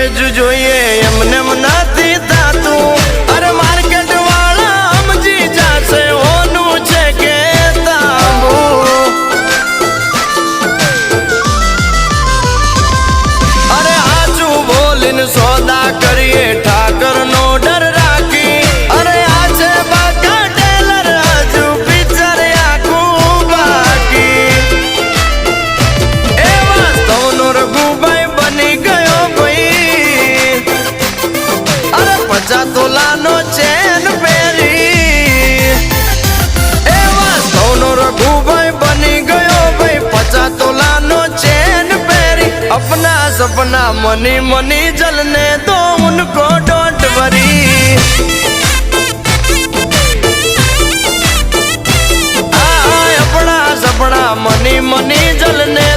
જ જોઈએ એમને નથી થાતું અરે માર્કેટ વાળા સમજી જાશે હોનું છે કે તાબુ અરે આચું બોલીને સોદા કરીએ ઠાકર નો ડર રાખી અરે આ છે બાકા ટેલર હજુ પિક્ચર આખું બાકી એ વાસ્તવનો રઘુભાઈ બની ગયો ભાઈ અરે 50 તોલાનો ચેન પહેરી એ વાસ્તવનો રઘુભાઈ બની ગયો ભાઈ 50 તોલાનો ચેન પહેરી अपना सपना मनी मनी जलने दो उनको डोंट वरी अपना सपना मनी मनी जलने